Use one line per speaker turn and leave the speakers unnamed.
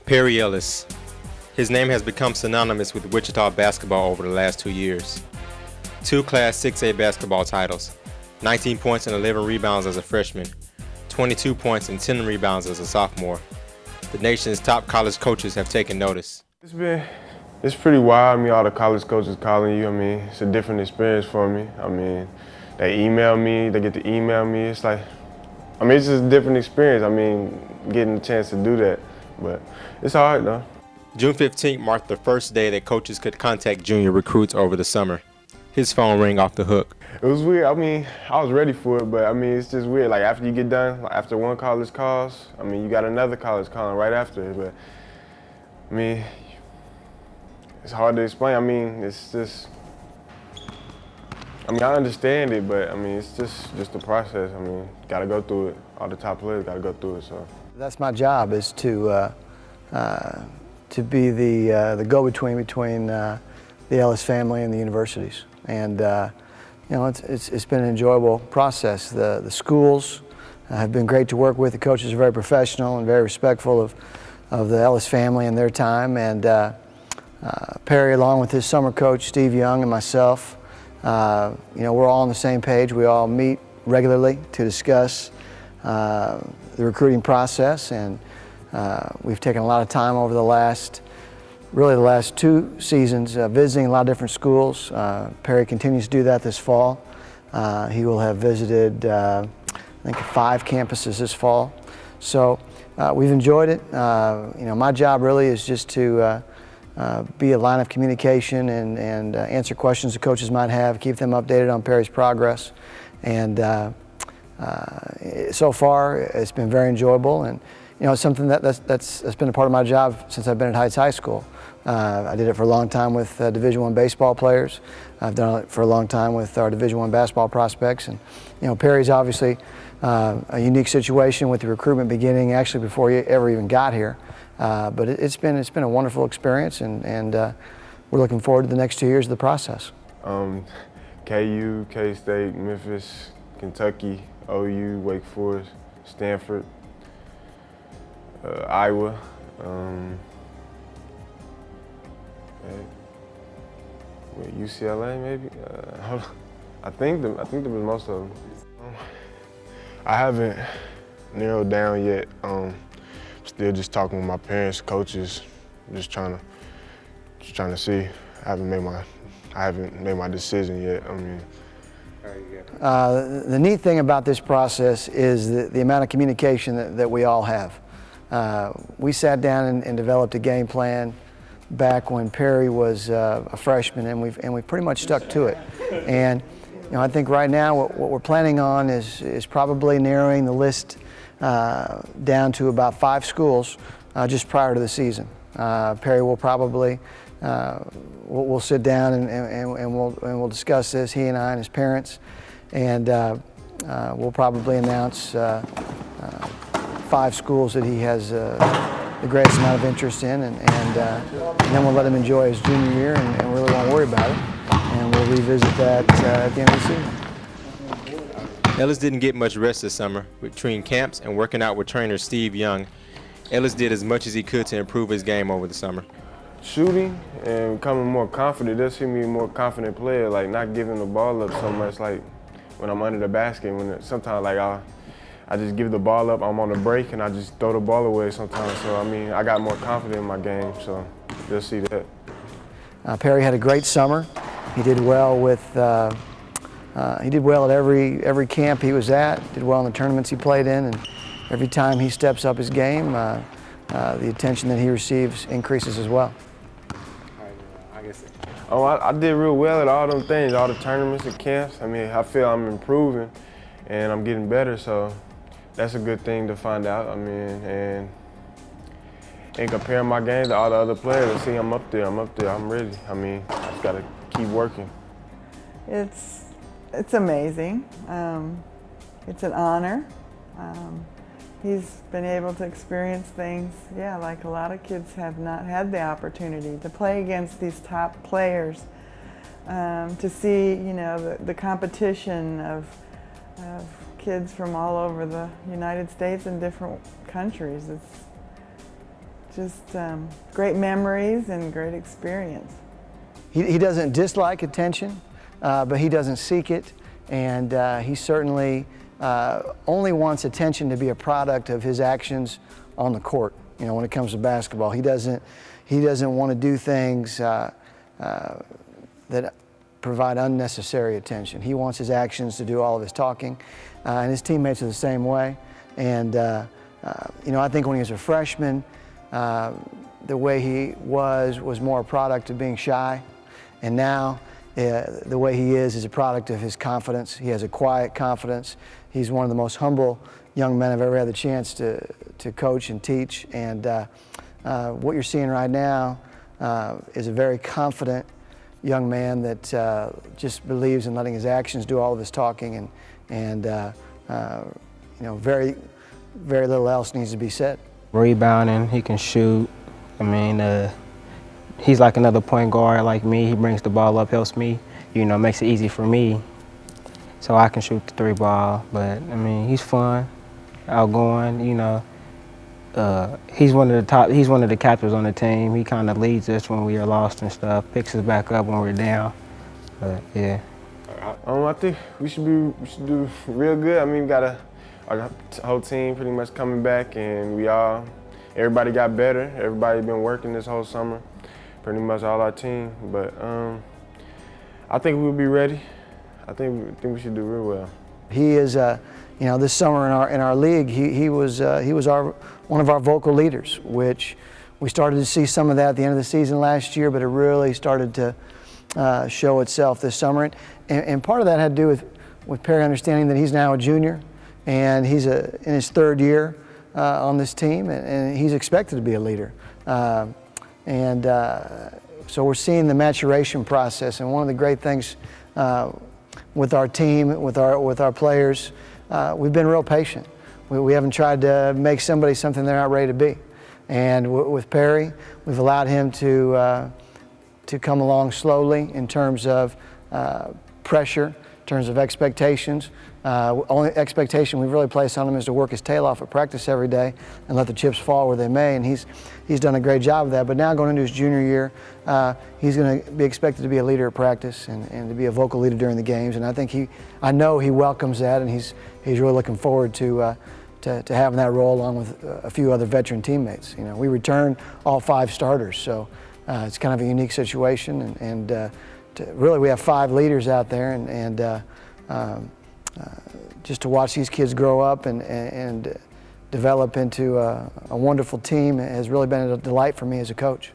Perry Ellis. His name has become synonymous with Wichita basketball over the last 2 years. 2 Class 6A basketball titles, 19 points and 11 rebounds as a freshman, 22 points and 10 rebounds as a sophomore. The nation's top college coaches have taken notice.
It's pretty wild. I mean, all the college coaches calling you. I mean, it's a different experience for me. I mean, they email me, they get to email me. It's like, I mean, it's just a different experience. I mean, getting the chance to do that, but it's all right though.
June 15th marked the first day that coaches could contact junior recruits over the summer. His phone rang off the hook.
It was weird. I mean, I was ready for it, but I mean, it's just weird. Like after you get done, like after one college calls, I mean, you got another college calling right after it. But I mean, it's hard to explain. I mean, it's just, I mean, I understand it, but I mean, it's just the process. I mean, got to go through it. All the top players got to go through it. So
that's my job, is to be the go-between between the Ellis family and the universities. And you know, it's been an enjoyable process. The schools have been great to work with. The coaches are very professional and very respectful of the Ellis family and their time. And Perry, along with his summer coach, Steve Young, and myself, you know, we're all on the same page. We all meet regularly to discuss the recruiting process, and we've taken a lot of time over the last 2 seasons visiting a lot of different schools. Perry continues to do that this fall. He will have visited, I think, 5 campuses this fall. So we've enjoyed it. You know, my job really is just to be a line of communication and answer questions the coaches might have, keep them updated on Perry's progress. And so far, it's been very enjoyable, and you know, it's something that's been a part of my job since I've been at Heights High School. I did it for a long time with Division I baseball players. I've done it for a long time with our Division I basketball prospects. And you know, Perry's obviously a unique situation with the recruitment beginning actually before he ever even got here. But it's been a wonderful experience, and we're looking forward to the next 2 years of the process.
KU, K-State, Memphis, Kentucky, OU, Wake Forest, Stanford, Iowa. UCLA maybe. I think there was most of them. I haven't narrowed down yet. Still just talking with my parents, coaches, just trying to see. I haven't made my decision yet. I mean.
The neat thing about this process is the amount of communication that we all have. We sat down and developed a game plan back when Perry was a freshman, and we've pretty much stuck to it. And you know, I think right now what we're planning on is probably narrowing the list down to about 5 schools just prior to the season. Perry will probably we'll sit down and we'll discuss this, he and I and his parents, and we'll probably announce 5 schools that he has the greatest amount of interest in, and then we'll let him enjoy his junior year and really won't worry about it. And we'll revisit that at the end of the season.
Ellis didn't get much rest this summer. Between camps and working out with trainer Steve Young, Ellis did as much as he could to improve his game over the summer.
Shooting and becoming more confident. That's me a more confident player, like not giving the ball up so much, like when I'm under the basket. Sometimes like I just give the ball up, I'm on the break, and I just throw the ball away sometimes. So, I mean, I got more confident in my game, so you'll see that.
Perry had a great summer. He did well with, he did well at every camp he was at, did well in the tournaments he played in, and every time he steps up his game, the attention that he receives increases as well.
Oh, I did real well at all them things, all the tournaments and camps. I mean, I feel I'm improving and I'm getting better, so that's a good thing to find out. I mean, and comparing my game to all the other players, I see I'm up there, I'm ready. I mean, I just gotta keep working.
It's amazing. It's an honor. He's been able to experience things, yeah, like a lot of kids have not had the opportunity to play against these top players, to see, you know, the competition of kids from all over the United States and different countries. just great memories and great experience.
He doesn't dislike attention, but he doesn't seek it, and he certainly only wants attention to be a product of his actions on the court. You know, when it comes to basketball, he doesn't want to do things that provide unnecessary attention. He wants his actions to do all of his talking, and his teammates are the same way. And you know, I think when he was a freshman, the way he was more a product of being shy, and now the way he is a product of his confidence. He has a quiet confidence. He's one of the most humble young men I've ever had the chance to coach and teach. And what you're seeing right now is a very confident young man that just believes in letting his actions do all of his talking, and you know, very little else needs to be said.
Rebounding, he can shoot. I mean, he's like another point guard like me. He brings the ball up, helps me, you know, makes it easy for me so I can shoot the 3-ball. But I mean, he's fun, outgoing, you know. He's one of the captains on the team. He kind of leads us when we are lost and stuff, picks us back up when we're down. But yeah.
I think we should do real good. I mean, we got our whole team pretty much coming back, and everybody got better. Everybody been working this whole summer, pretty much all our team. But I think we'll be ready. I think we should do real well.
He is, you know, this summer in our league, he was one of our vocal leaders, which we started to see some of that at the end of the season last year, but it really started to show itself this summer. And part of that had to do with Perry understanding that he's now a junior, and he's in his 3rd year on this team, and he's expected to be a leader. So we're seeing the maturation process, and one of the great things with our team, with our players, we've been real patient. We haven't tried to make somebody something they're not ready to be. And with Perry, we've allowed him to come along slowly in terms of pressure, in terms of expectations. Only expectation we've really placed on him is to work his tail off at practice every day and let the chips fall where they may, and he's done a great job of that. But now going into his junior year, he's going to be expected to be a leader at practice and to be a vocal leader during the games, and I know he welcomes that, and he's really looking forward to having that role along with a few other veteran teammates. You know, we return all 5 starters, so it's kind of a unique situation, and really we have 5 leaders out there, and just to watch these kids grow up and develop into a wonderful team has really been a delight for me as a coach.